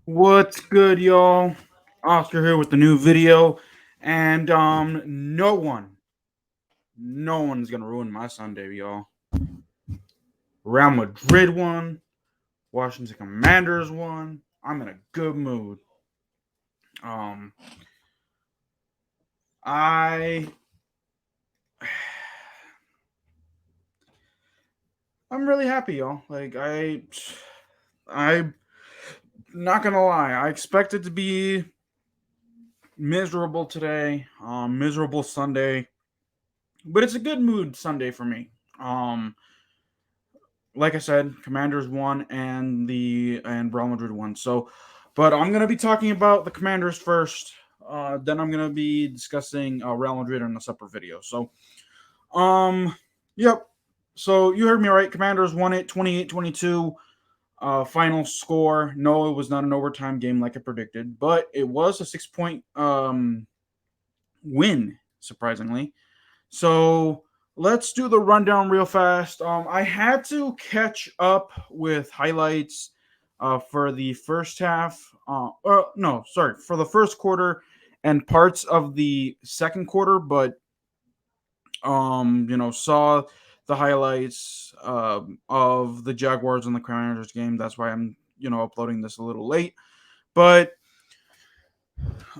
What's good, y'all? Oscar here with the new video, and no one's gonna ruin my Sunday, y'all. Real Madrid won, Washington Commanders won. I'm in a good mood. Um, I, I'm really happy, y'all. I'm not gonna lie. I expected to be miserable today. Miserable Sunday, but it's a good mood Sunday for me. Like I said, Commanders won and Real Madrid won. But I'm gonna be talking about the Commanders first. Then I'm gonna be discussing Real Madrid in a separate video. Um, yep. So you heard me right. Commanders won it 28-22. Final score. No, it was not an overtime game like I predicted, but it was a 6 point win, surprisingly. So let's do the rundown real fast. I had to catch up with highlights for the first half. No, sorry, for the first quarter and parts of the second quarter, but saw the highlights of the Jaguars and the Commanders game. That's why I'm uploading this a little late. But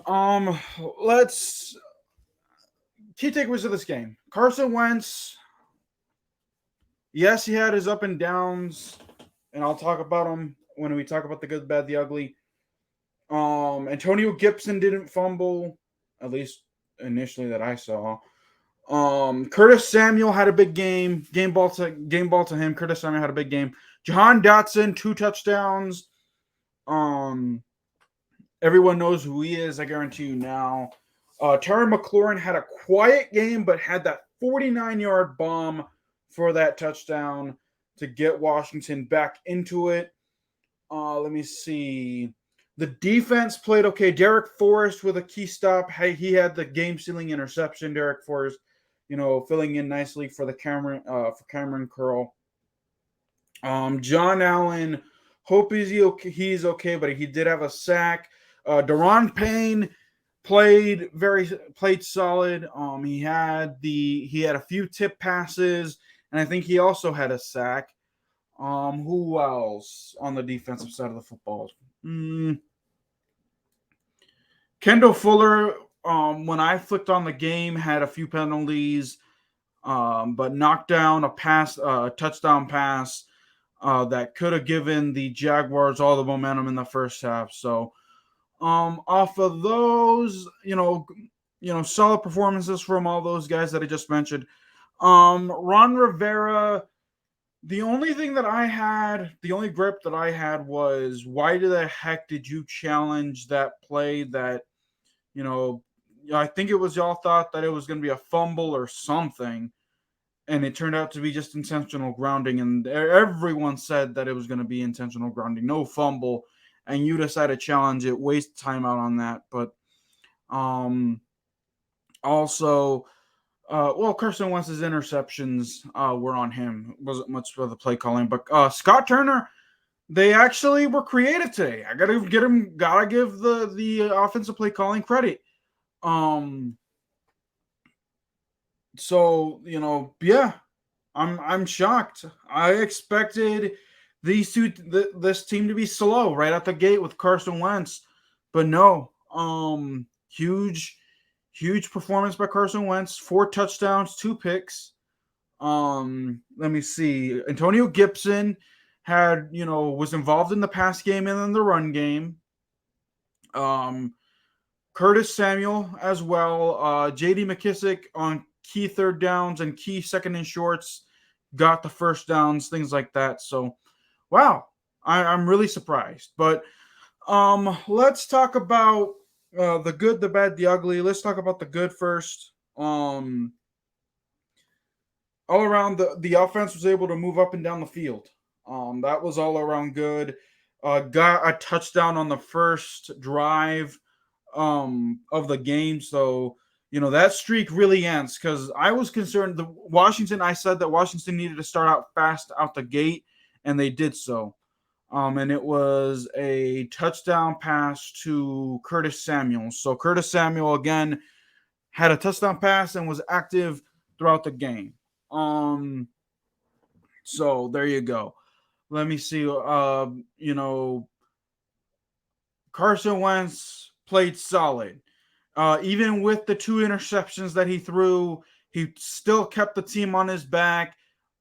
um, let's key takeaways of this game. Carson Wentz, yes, he had his up and downs, and I'll talk about them when we talk about the good, the bad, the ugly. Antonio Gibbson didn't fumble, at least initially that I saw. Curtis Samuel had a big game. Game ball to him. Curtis Samuel had a big game. Jahan Dotson, 2 touchdowns. Everyone knows who he is, I guarantee you now. Terry McLaurin had a quiet game, but had that 49-yard bomb for that touchdown to get Washington back into it. Let me see. The defense played okay. Darreck Forrest with a key stop. Hey, he had the game-sealing interception. Darreck Forrest, filling in nicely for Cameron Curl. John Allen, hope he's okay, but he did have a sack. Daron Payne played solid. He had a few tip passes, and I think he also had a sack. Who else on the defensive side of the football? Kendall Fuller, when I flicked on the game, had a few penalties, but knocked down a touchdown pass that could have given the Jaguars all the momentum in the first half. So, off of those, solid performances from all those guys that I just mentioned. Ron Rivera, the only grip that I had was, why the heck did you challenge that play that, I think it was y'all thought that it was going to be a fumble or something, and it turned out to be just intentional grounding, and everyone said that it was going to be intentional grounding, no fumble, and you decided to challenge it, waste timeout on that. But also, Carson Wentz's interceptions were on him. It wasn't much for the play calling, but Scott Turner, they actually were creative today. I gotta give the offensive play calling credit. So yeah, I'm shocked. I expected this team to be slow right out the gate with Carson Wentz, but no. Huge performance by Carson Wentz. 4 touchdowns, 2 picks. Let me see. Antonio Gibbson was involved in the pass game and in the run game. Curtis Samuel as well. J.D. McKissick on key third downs and key second and shorts got the first downs, things like that. So, wow, I'm really surprised. But let's talk about the good, the bad, the ugly. Let's talk about the good first. All around, the offense was able to move up and down the field. That was all around good. Got a touchdown on the first drive of the game. So, that streak really ends, because I was concerned. I said that Washington needed to start out fast out the gate, and they did so. And it was a touchdown pass to Curtis Samuel. So Curtis Samuel again had a touchdown pass and was active throughout the game. So there you go. Let me see. Carson Wentz played solid. Even with the 2 interceptions that he threw, he still kept the team on his back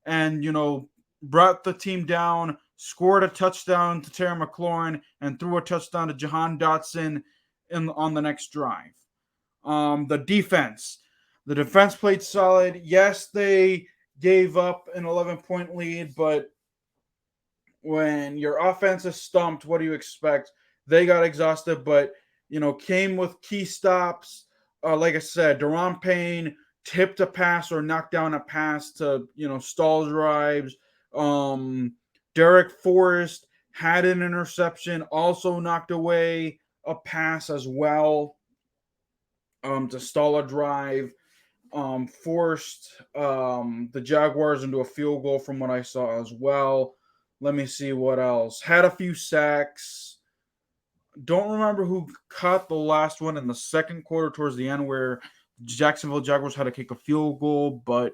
and, brought the team down, scored a touchdown to Terry McLaurin, and threw a touchdown to Jahan Dotson on the next drive. The defense. The defense played solid. Yes, they gave up an 11-point lead, but when your offense is stumped, what do you expect? They got exhausted, but came with key stops. Like I said, Daron Payne tipped a pass or knocked down a pass to stall drives. Darreck Forrest had an interception, also knocked away a pass as well to stall a drive. Forced the Jaguars into a field goal from what I saw as well. Let me see what else. Had a few sacks. Don't remember who caught the last one in the second quarter towards the end where Jacksonville Jaguars had to kick a field goal, but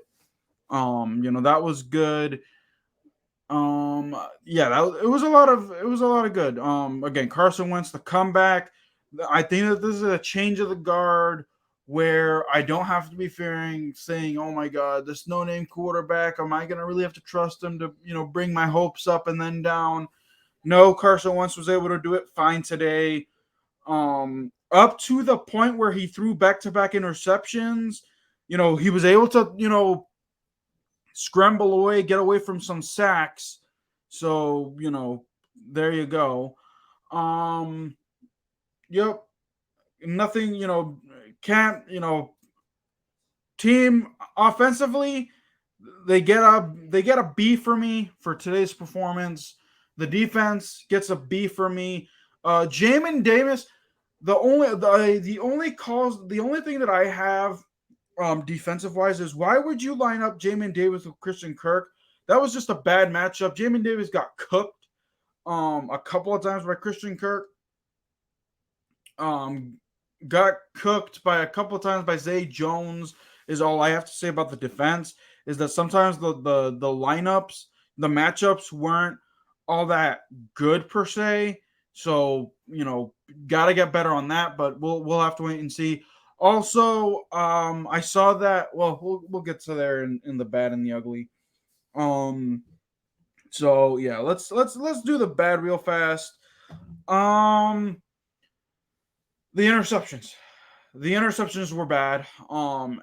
that was good. It was a lot of good. Again, Carson Wentz, the comeback. I think that this is a change of the guard where I don't have to be saying, oh my God, this no-name quarterback, am I going to really have to trust him to, bring my hopes up and then down? No, Carson Wentz was able to do it fine today. Up to the point where he threw back-to-back interceptions. He was able to, scramble away, get away from some sacks. So, there you go. Yep. Nothing, team offensively, they get a B for me for today's performance. The defense gets a B for me. Jamin Davis, the only thing that I have defensive wise is why would you line up Jamin Davis with Christian Kirk? That was just a bad matchup. Jamin Davis got cooked a couple of times by Christian Kirk. Got cooked by a couple of times by Zay Jones is all I have to say about the defense. Is that sometimes the lineups, the matchups weren't all that good per se. So got to get better on that. But we'll have to wait and see. Also, I saw that. Well, we'll get to there in the bad and the ugly. So yeah, let's do the bad real fast. The interceptions. The interceptions were bad.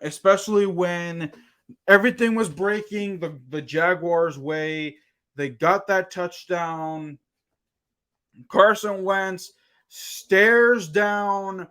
Especially when everything was breaking the Jaguars' way. They got that touchdown. Carson Wentz stares down.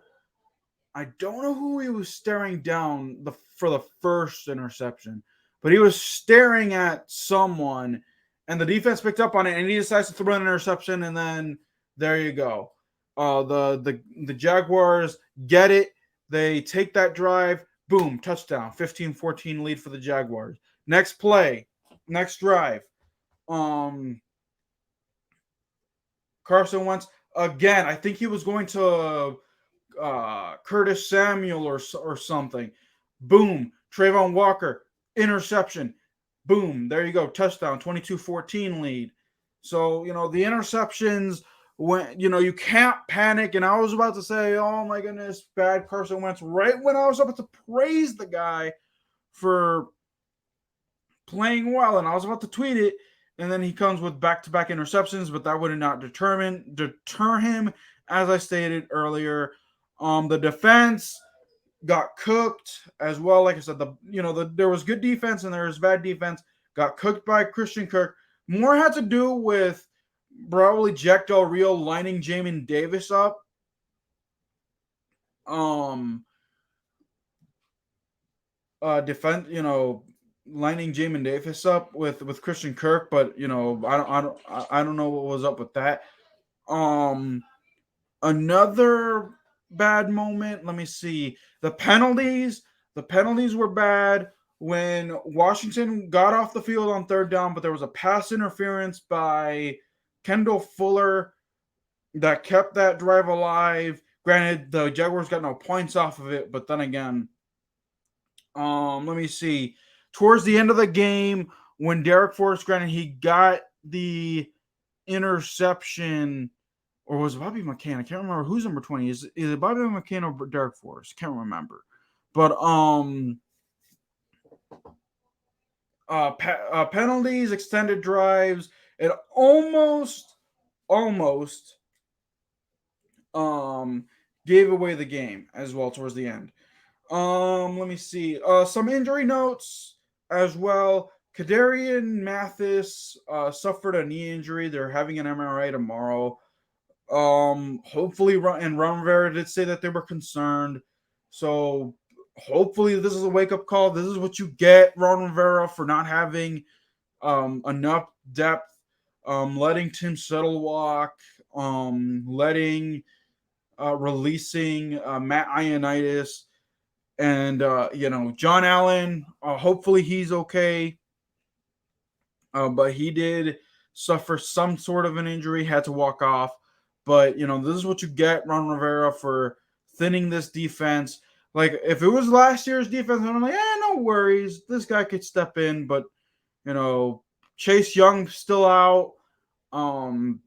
I don't know who he was staring down for the first interception, but he was staring at someone, and the defense picked up on it, and he decides to throw an interception, and then there you go. The Jaguars get it. They take that drive. Boom, touchdown. 15-14 lead for the Jaguars. Next play, next drive. Carson Wentz, again, I think he was going to Curtis Samuel or something. Boom, Trayvon Walker, interception. Boom, there you go, touchdown, 22-14 lead. So, the interceptions, when you can't panic. And I was about to say, oh my goodness, bad Carson Wentz, right when I was about to praise the guy for playing well, and I was about to tweet it, and then he comes with back-to-back interceptions, but that would not deter him, as I stated earlier. The defense got cooked as well. Like I said, there was good defense and there was bad defense. Got cooked by Christian Kirk. More had to do with probably Jack Del Rio lining Jamin Davis up. Lining Jamin Davis up with Christian Kirk, but I don't know what was up with that. Another bad moment. Let me see. The penalties were bad when Washington got off the field on third down, but there was a pass interference by Kendall Fuller that kept that drive alive. Granted, the Jaguars got no points off of it, but then again, let me see. Towards the end of the game, when Darreck Forrest, granted, he got the interception, or was it Bobby McCain? I can't remember who's number 20. Is it Bobby McCain or Darreck Forrest? Can't remember. But penalties, extended drives, it almost gave away the game as well towards the end. Let me see. Some injury notes as well. Kadarian Mathis suffered a knee injury. They're having an MRI tomorrow. Hopefully, and Ron Rivera did say that they were concerned. So hopefully this is a wake-up call. This is what you get, Ron Rivera, for not having enough depth, letting Tim Settle walk, releasing Matt Ioannidis. And, John Allen, hopefully he's okay. But he did suffer some sort of an injury, had to walk off. But, this is what you get, Ron Rivera, for thinning this defense. Like, if it was last year's defense, I'm like, no worries. This guy could step in. But, Chase Young still out. No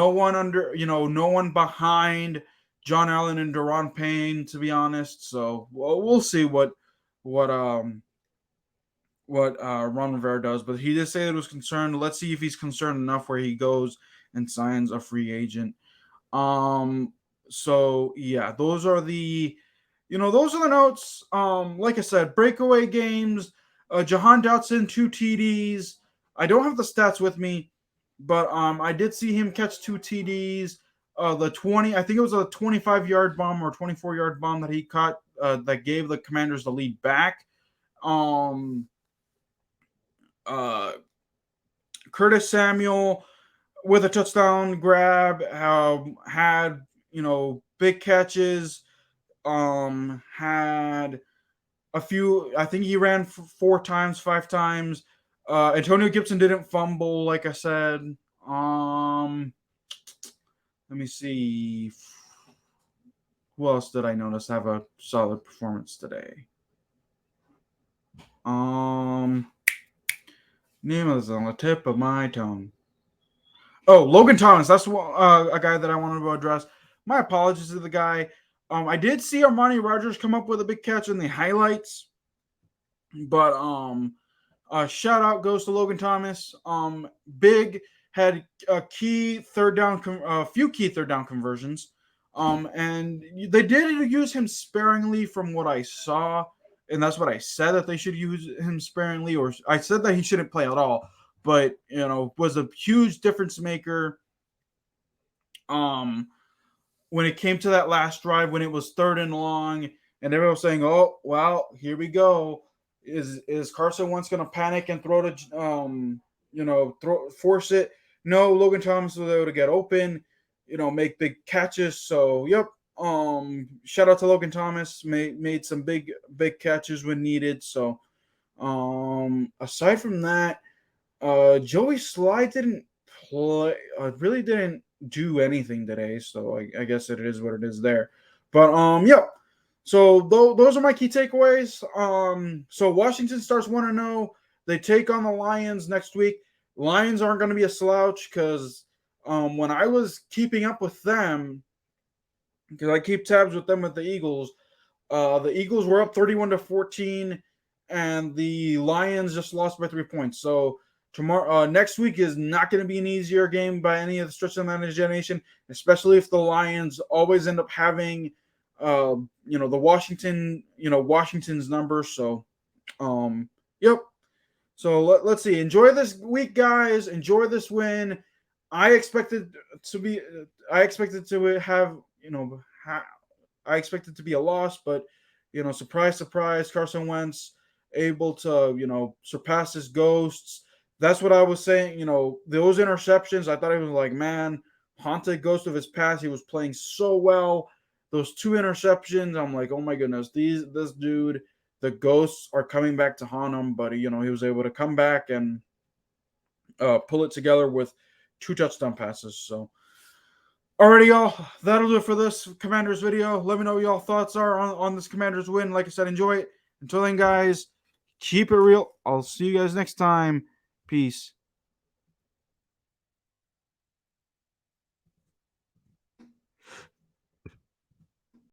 one behind John Allen and Daron Payne, to be honest. So we'll see what Ron Rivera does. But he did say that he was concerned. Let's see if he's concerned enough where he goes and signs a free agent. So yeah, those are the notes. Like I said, breakaway games. Jahan Dotson, 2 TDs. I don't have the stats with me, but I did see him catch 2 TDs. I think it was a 25-yard bomb or 24-yard bomb that he caught that gave the Commanders the lead back. Curtis Samuel with a touchdown grab had big catches. Had a few. I think he ran 4 times, 5 times. Antonio Gibbson didn't fumble, like I said. Let me see. Who else did I notice have a solid performance today? Name is on the tip of my tongue. Oh, Logan Thomas. That's a guy that I wanted to address. My apologies to the guy. I did see Armani Rogers come up with a big catch in the highlights, but shout out goes to Logan Thomas. Big had a few key third down conversions. And they did use him sparingly from what I saw. And that's what I said, that they should use him sparingly, or I said that he shouldn't play at all, but, was a huge difference maker. When it came to that last drive, when it was 3rd and long, and everyone was saying, oh, well, here we go. Is Carson Wentz going to panic and throw force it? No, Logan Thomas was able to get open, make big catches. So, yep. Shout out to Logan Thomas. Made some big catches when needed. So, aside from that, Joey Sly didn't play. Really didn't do anything today. So I guess it is what it is there. But yep. So those are my key takeaways. So Washington starts 1-0. They take on the Lions next week. Lions aren't going to be a slouch because when I was keeping up with them, because I keep tabs with them with the Eagles were up 31-14, and the Lions just lost by 3 points. So next week is not going to be an easier game by any of the stretch of the imagination, especially if the Lions always end up having Washington's numbers. So yep. So let's see. Enjoy this week, guys. Enjoy this win. I expected to be a loss, but surprise, surprise, Carson Wentz able to surpass his ghosts. That's what I was saying. Those interceptions, I thought he was like, man, haunted ghost of his past. He was playing so well. Those 2 interceptions, I'm like, oh my goodness, this dude, the ghosts are coming back to haunt him. But he was able to come back and pull it together with 2 touchdown passes. So, alrighty, y'all. That'll do it for this Commanders video. Let me know what y'all thoughts are on this Commanders win. Like I said, enjoy it. Until then, guys, keep it real. I'll see you guys next time. Peace.